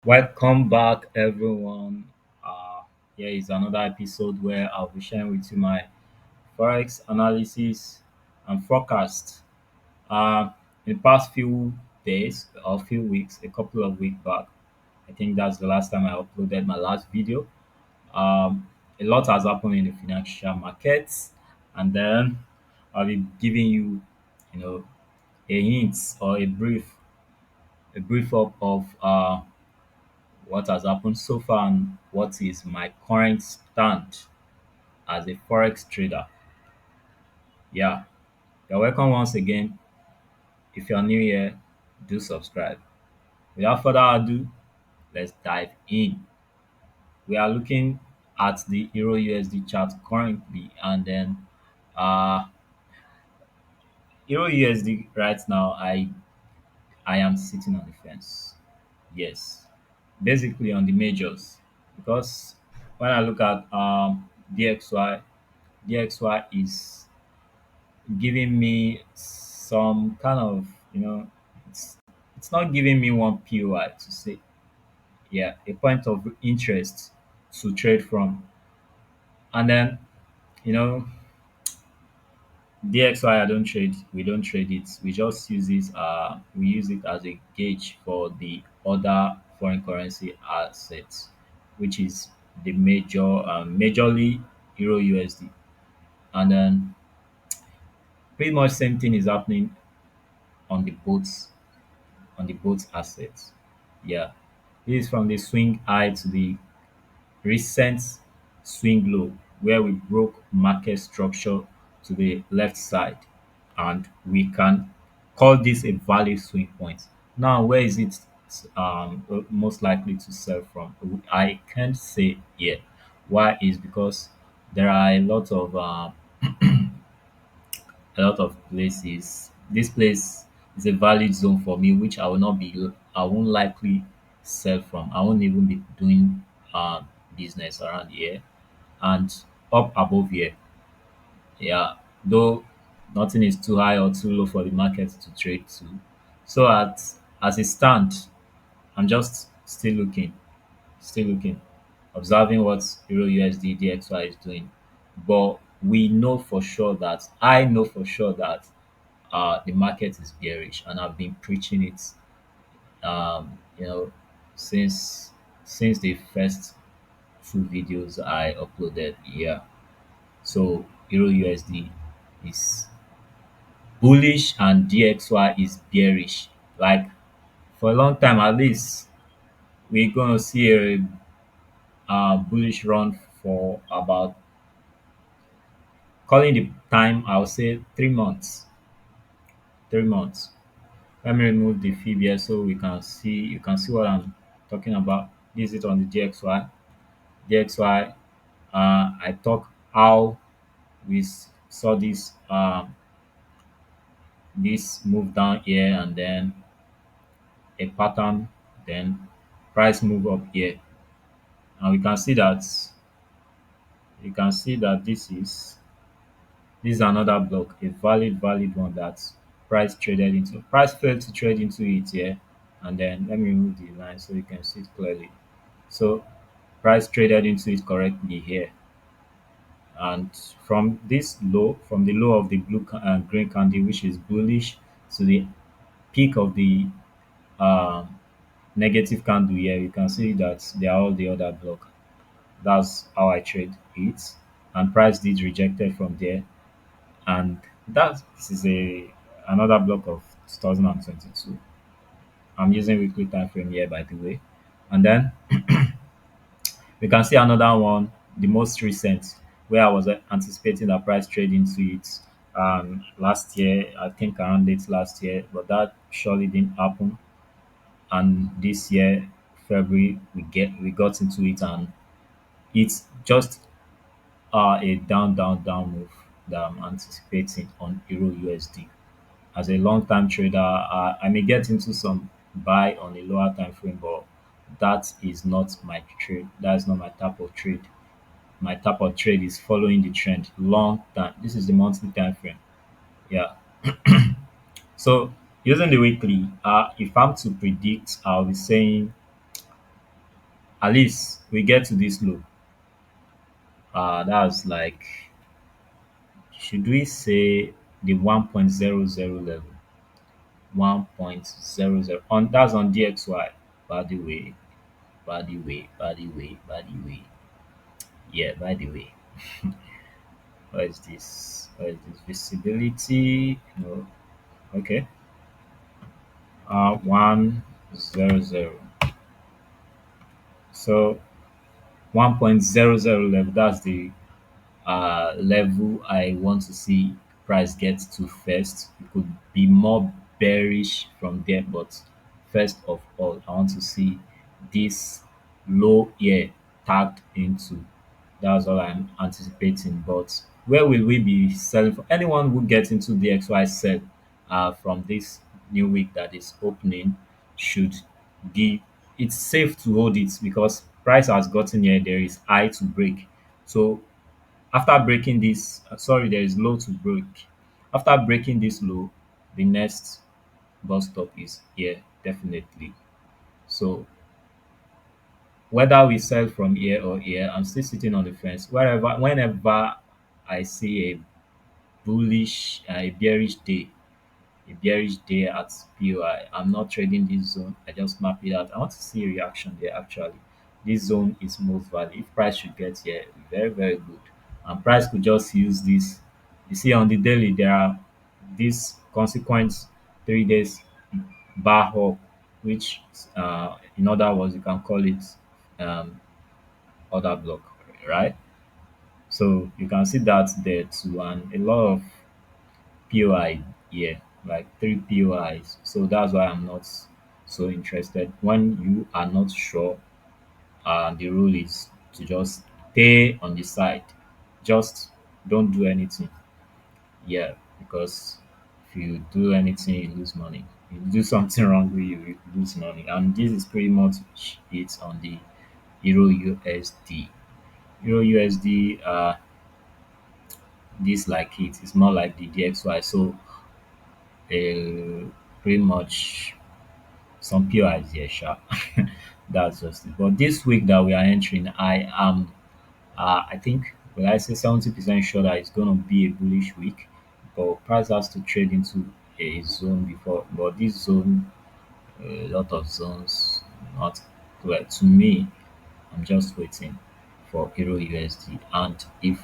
Welcome back, everyone. Here is another episode where I'll be sharing with you my forex analysis and forecast. In the past few days or few weeks, a couple of weeks back, I think that's the last time I uploaded my last video. Um, a lot has happened in the financial markets, and then I'll be giving you, you know, a hint or a brief up of what has happened so far and what is my current stand as a forex trader. Yeah, you're welcome once again. If you're new here, do subscribe. Without further ado, let's dive in. We are looking at the Euro USD chart currently, and then uh Euro USD right now. I am sitting on the fence. Yes, basically on the majors because when I look at DXY is giving me some kind of, it's it's not giving me one POI to say, yeah, a point of interest to trade from. And then, you know, DXY I don't trade, we don't trade it. We just use it we use it as a gauge for the other foreign currency assets, which is the majorly Euro USD. And then pretty much same thing is happening on the boats on the both assets. Yeah. This is from the swing high to the recent swing low where we broke market structure to the left side, and we can call this a valid swing point. Now, where is it most likely to sell from? I can't say yet. Why is because there are a lot of places. This place is a valid zone for me, which I won't likely sell from. I won't even be doing business around here and up above here. Yeah, though nothing is too high or too low for the market to trade to. So as it stands, I'm just still looking, observing what Euro USD DXY is doing. But we know for sure that I know for sure that the market is bearish, and I've been preaching it, you know, since the first two videos I uploaded. Yeah, so Euro USD is bullish and DXY is bearish. Like for a long time, at least we're gonna see a bullish run for about, calling the time, I'll say 3 months. 3 months. Let me remove the fib here so you can see what I'm talking about. This is on the DXY. DXY, I talk how saw this move down here, and then a pattern, then price move up here. And we can see that this is another block, a valid one that price traded into. Price failed to trade into it here, and then let me remove the line so you can see it clearly. So price traded into it correctly here, and from the low of the green candle, which is bullish, to the peak of the um, negative candle here, you can see that they are all the other block. That's how I trade it, and price did rejected from there, and this is a another block of 2022. I'm using weekly time frame here, by the way, and then we can see another one, the most recent, where I was anticipating that price trade into it last year, I think around late last year, but that surely didn't happen. And this year, February, we got into it, and it's just a down move that I'm anticipating on Euro USD. As a long time trader, I may get into some buy on a lower time frame, but that is not my trade. That is not my type of trade. My type of trade is following the trend long time. This is the monthly time frame. Yeah. So using the weekly, if I'm to predict, I'll be saying At least we get to this low. That's like, should we say the 1.00 level? 1.00 on, that's on DXY. By the way, by the way, by the way, by the way. Yeah, by the way. What is this? What is this? Visibility? No. Okay. 100. So 1.00 level, that's the level I want to see price get to first. It could be more bearish from there, but first of all, I want to see this low here tagged into. That's all I'm anticipating. But where will we be selling for? Anyone who gets into the XY sell from this new week that is opening should be, it's safe to hold it because price has gotten here. There is high to break. So after breaking this, sorry, there is low to break. After breaking this low, the next bus stop is here, definitely. So whether we sell from here or here, I'm still sitting on the fence. Whenever I see a bullish, a bearish day, at POI. I'm not trading this zone. I just map it out. I want to see a reaction there actually. This zone is most value. If price should get here, very, very good. And price could just use this. You see on the daily, there are this consequent 3 days bar up, which in other words, you can call it um, order block, right? So you can see that there too, and a lot of POI here, like three POIs. So that's why I'm not so interested. When you are not sure, the rule is to just stay on the side. Just don't do anything. Yeah, because if you do anything, you lose money. You do something wrong, you lose money. And this is pretty much it on the Euro USD. Euro USD, this like it. It's more like the DXY. So pretty much some POIs here, sure. That's just it. But this week that we are entering, I am, I think, will I say 70% sure that it's going to be a bullish week. But price has to trade into a zone before. But this zone, a lot of zones, not clear to me. I'm just waiting for Euro USD. And if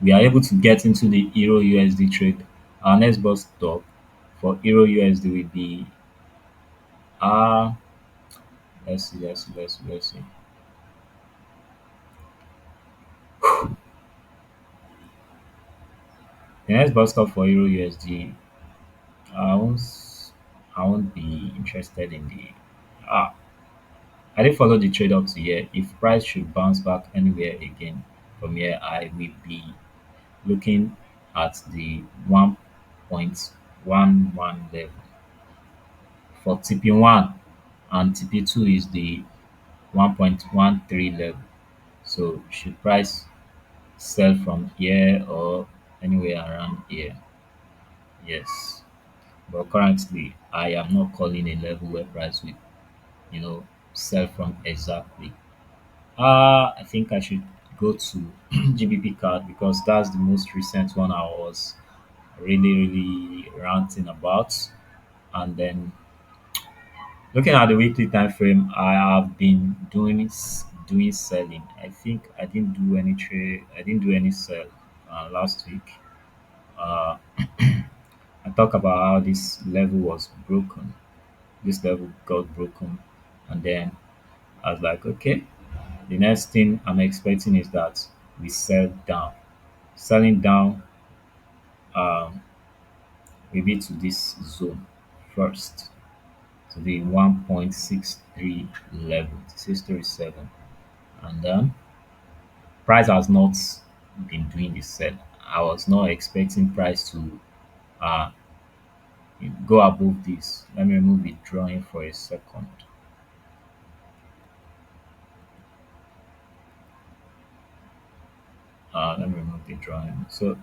we are able to get into the Euro USD trade, our next bus stop for Euro USD will be uh let's see. The next bus stop for Euro USD, I won't I won't be interested in the I didn't follow the trade up to here. If price should bounce back anywhere again from here, I will be looking at the 1.11 level for TP1, and TP2 is the 1.13 level. So should price sell from here or anywhere around here? Yes. But currently, I am not calling a level where price will, you know, sell from exactly. I think I should go to GBP card because that's the most recent one I was really ranting about. And then looking at the weekly time frame, I have been doing selling. I think I didn't do any trade. I didn't do any sell last week. Uh, I talk about how this level was broken. This level got broken, and then I was like, okay, the next thing I'm expecting is that we sell down. Selling down um, maybe to this zone first, to the 1.63 level, 637. And then price has not been doing the sell. I was not expecting price to uh, go above this. Let me remove the drawing for a second. Let me remove the drawing. So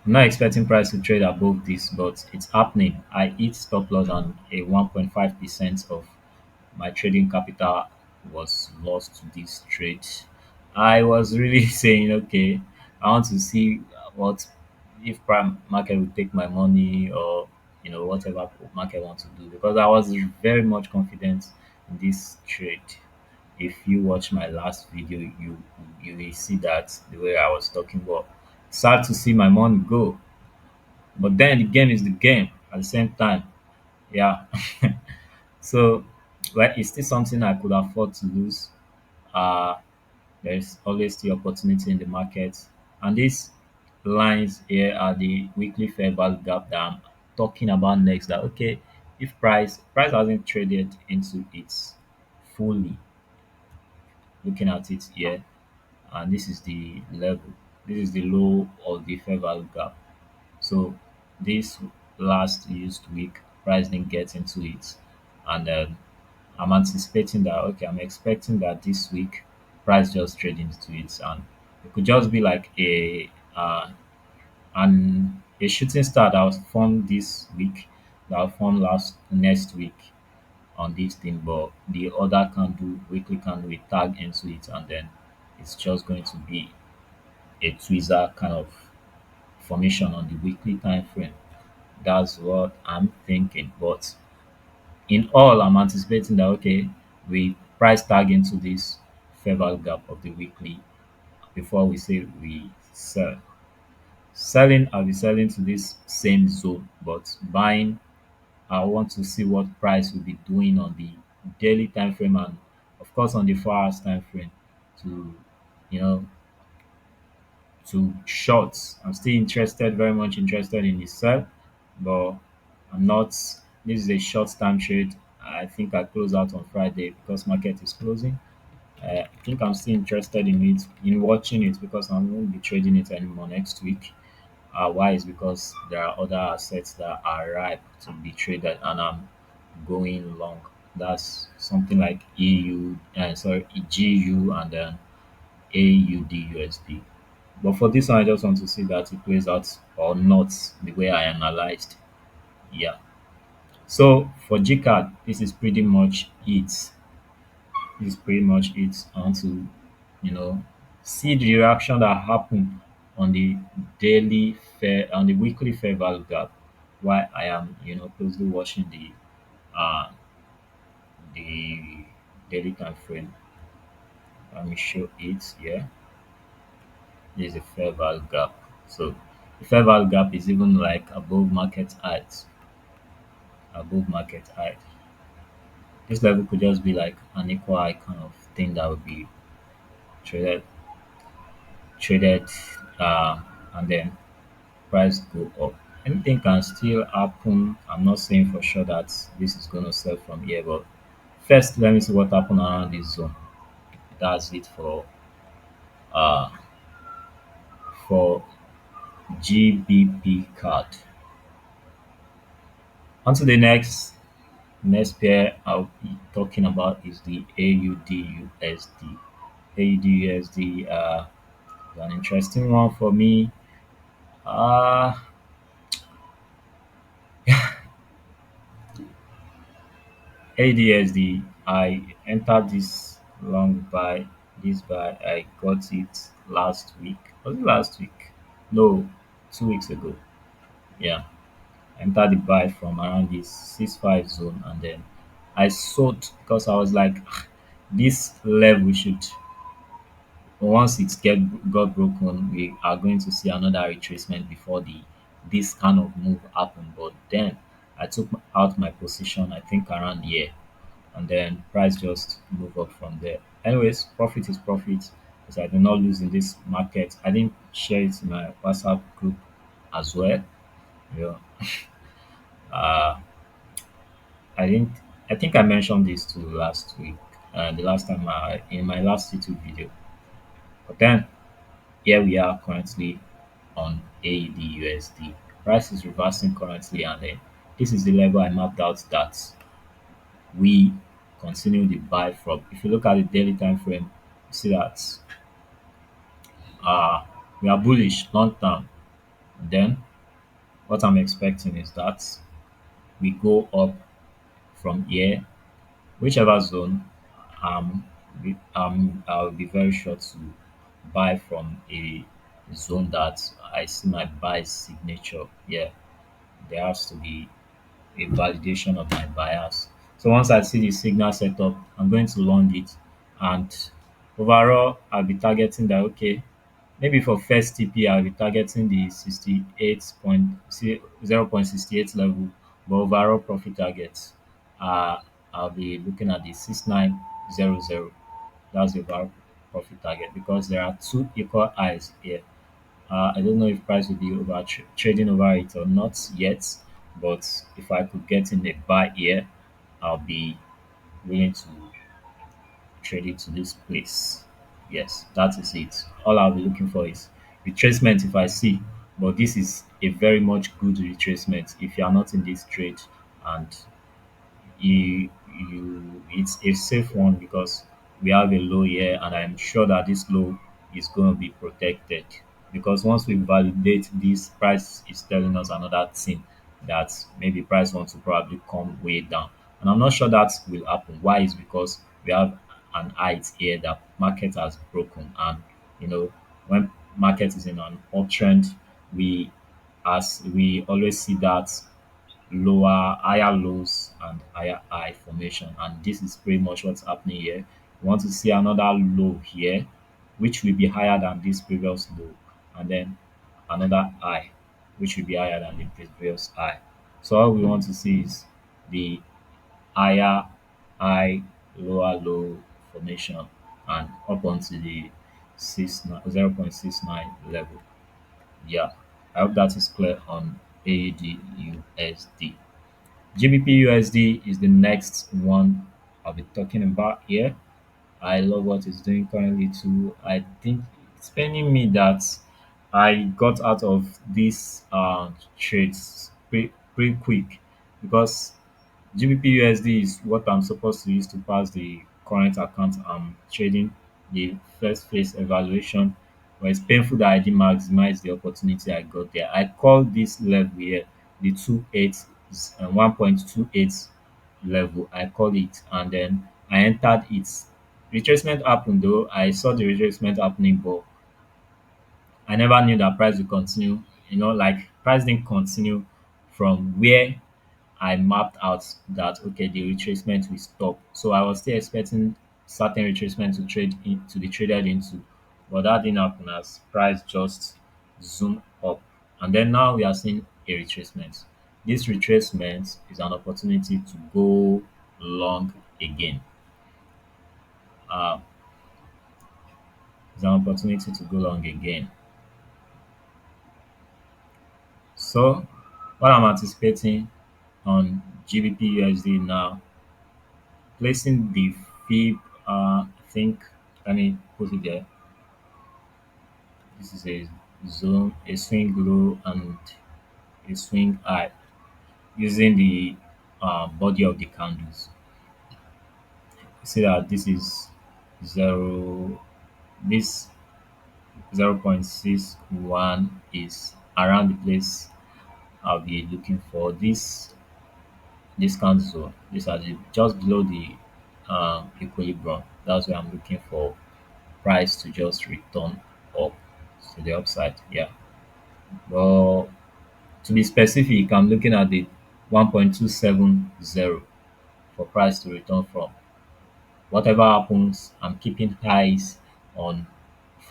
I'm not expecting price to trade above this, but it's happening. I hit stop loss on a 1.5% of my trading capital was lost to this trade. I was really saying, okay, I want to see what if prime market will take my money, or whatever market wants to do, because I was very much confident in this trade. If you watch my last video, you will see that the way I was talking about. Sad to see my money go, but then the game is the game at the same time. Yeah. So, well, it's still something I could afford to lose. Uh, there's always the opportunity in the market. And these lines here are the weekly fair value gap that I'm talking about next. That okay, if price hasn't traded into its fully, looking at it here, and this is the level. This is the low of the fair value gap. So this last used week, price didn't get into it, and I'm anticipating that. Okay, I'm expecting that this week, price just trade into it, and it could just be like a shooting star that was formed this week, that was formed last next week on this thing, but the other can do weekly can we tag into it, and then it's just going to be a tweezer kind of formation on the weekly time frame. That's what I'm thinking. But in all, I'm anticipating that okay, we price tag into this fair value gap of the weekly before we say we sell. Selling, I'll be selling to this same zone, but buying, I want to see what price will be doing on the daily time frame, and of course on the 4 hours time frame to you know to shorts. I'm still interested, very much interested in the sell, but I'm not. This is a short term trade. I think I close out on Friday because market is closing. I think I'm still interested in it, in watching it, because I won't be trading it anymore next week. Why is because there are other assets that are ripe to be traded, and I'm going long. That's something like GU, and then AUD. But for this one, I just want to see that it plays out or not the way I analyzed. Yeah. So for GCAD, this is pretty much it. This is pretty much it. I want to, you know, see the reaction that happened on the on the weekly fair value gap, while I am, closely watching the daily time frame. Let me show it here. This is a fair value gap. So the fair value gap is even like above market height. This level could just be like an equal high kind of thing that would be traded, traded, uh, and then price go up. Anything can still happen. I'm not saying for sure that this is going to sell from here, but first let me see what happened around this zone. That's it uh for GBP card. On to the next pair I'll be talking about is the AUD/USD. AUD/USD is an interesting one for me. Uh AUD/USD, I entered this buy. I got it last week. Was it last week? No, 2 weeks ago. Yeah. Entered the buy from around this 6.5 zone, and then I sold because I was like, "Ah, this level should, once it got broken, we are going to see another retracement before the this kind of move happen." But then I took out my position, I think around here, and then price just move up from there. Anyways, profit is profit, because I do not lose in this market. I didn't share it in my WhatsApp group as well. You know, uh, I didn't. I think I mentioned this too last week. The last time in my last YouTube video. But then here we are currently on AUD/USD. Price is reversing currently, and then this is the level I mapped out that we continue the buy from. If you look at the daily time frame, you see that we are bullish long term. Then what I'm expecting is that we go up from here, whichever zone. I'll be very sure to buy from a zone that I see my buy signature. Yeah, there has to be a validation of my bias. So once I see the signal set up, I'm going to long it. And overall, I'll be targeting that, okay, maybe for first TP, I'll be targeting the 0.68 level, but overall profit targets, uh, I'll be looking at the 6900. That's the overall profit target because there are two equal highs here. I don't know if price will be trading over it or not yet, but if I could get in a buy here, I'll be willing to trade it to this place. Yes, that is it. All I'll be looking for is retracement if I see, but this is a very much good retracement if you are not in this trade and it's a safe one because we have a low here and I'm sure that this low is going to be protected because once we validate this price is telling us another thing that maybe price wants to probably come way down, and I'm not sure that will happen. Why? Is because we have an height here that market has broken, and you know when market is in an uptrend, we as we always see that higher lows and higher high formation. And this is pretty much what's happening here. We want to see another low here, which will be higher than this previous low, and then another high, which will be higher than the previous high. So all we want to see is the higher high, lower low formation and up onto the 0.69 level. Yeah, I hope that is clear on AUD. GBP USD is the next one I'll be talking about here. I love what it's doing currently too. I think it's paining me that I got out of these trades pretty quick because GBP USD is what I'm supposed to use to pass the current account I'm trading, the first phase evaluation. But it's painful that I didn't maximize the opportunity I got there. I call this level here the 1.28 level. I call it, and then I entered it. Retracement happened though. I saw the retracement happening, but I never knew that price would continue. Like price didn't continue from where I mapped out that okay, the retracement will stop. So I was still expecting certain retracement to be traded into, but that didn't happen as price just zoomed up. And then now we are seeing a retracement. This retracement is an opportunity to go long again. Uh, it's an opportunity to go long again. So what I'm anticipating on GBP USD now, placing the fib, I think, let me put it there. This is a zone, a swing low, and a swing high using the body of the candles. You see that this is zero, this 0.61 is around the place I'll be looking for. This candle zone, these are just below the equilibrium. That's where I'm looking for price to just return up to the upside. Yeah. But to be specific, I'm looking at the 1.270 for price to return from. Whatever happens, I'm keeping eyes on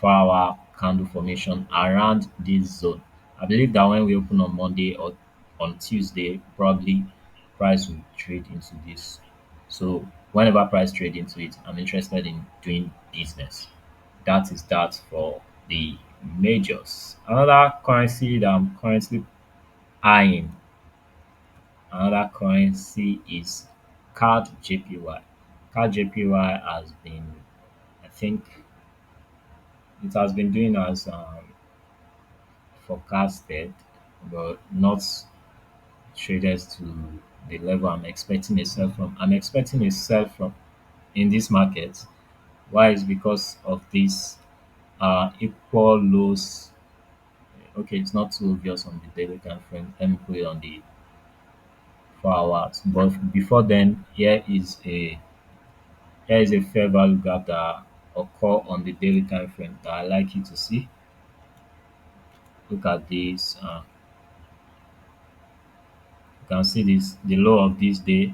4-hour candle formation around this zone. I believe that when we open on Monday or on Tuesday, probably price will trade into this. So whenever price trade into it, I'm interested in doing business. That is that for the majors. Another currency that I'm currently eyeing, another currency is CAD JPY. CAD JPY has been, I think, it has been doing as forecasted, but not traded to the level I'm expecting a sell from. I'm expecting a sell from in this market. Why? Is because of this equal lows. Okay, it's not too obvious on the daily time frame. Let me put it on the 4 hours. But before then, here is a Here is a fair value gap that occur on the daily time frame that I like you to see. Look at this. You can see this the low of this day.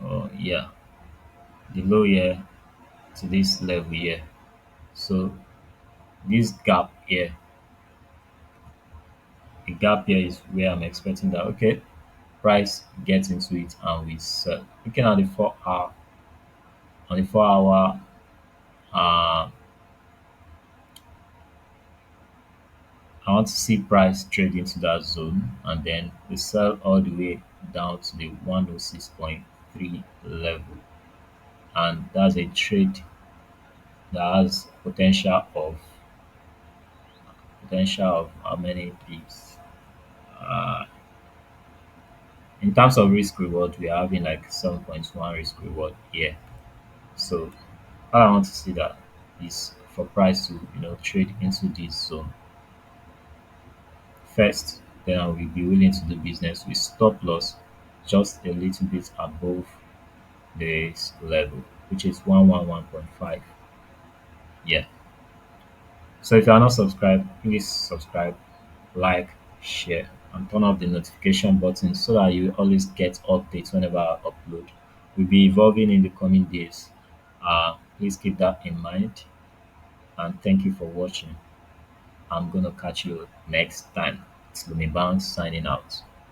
Oh yeah, the low here to this level here. So this gap here, the gap here is where I'm expecting that okay, price gets into it and we sell. Looking at the 4 hour, on the 4 hour, uh, I want to see price trade into that zone and then we sell all the way down to the 106.3 level. And that's a trade that has potential of how many pips. Uh, in terms of risk reward, we are having like 7.1 risk reward here. So all I want to see that is for price to trade into this zone first. Then I will be willing to do business with stop loss just a little bit above this level, which is 111.5. Yeah. So if you are not subscribed, please subscribe, like, share, and turn off the notification button so that you always get updates whenever I upload. We'll be evolving in the coming days. Please keep that in mind, and thank you for watching. I'm gonna catch you next time. It's Lumibanks signing out.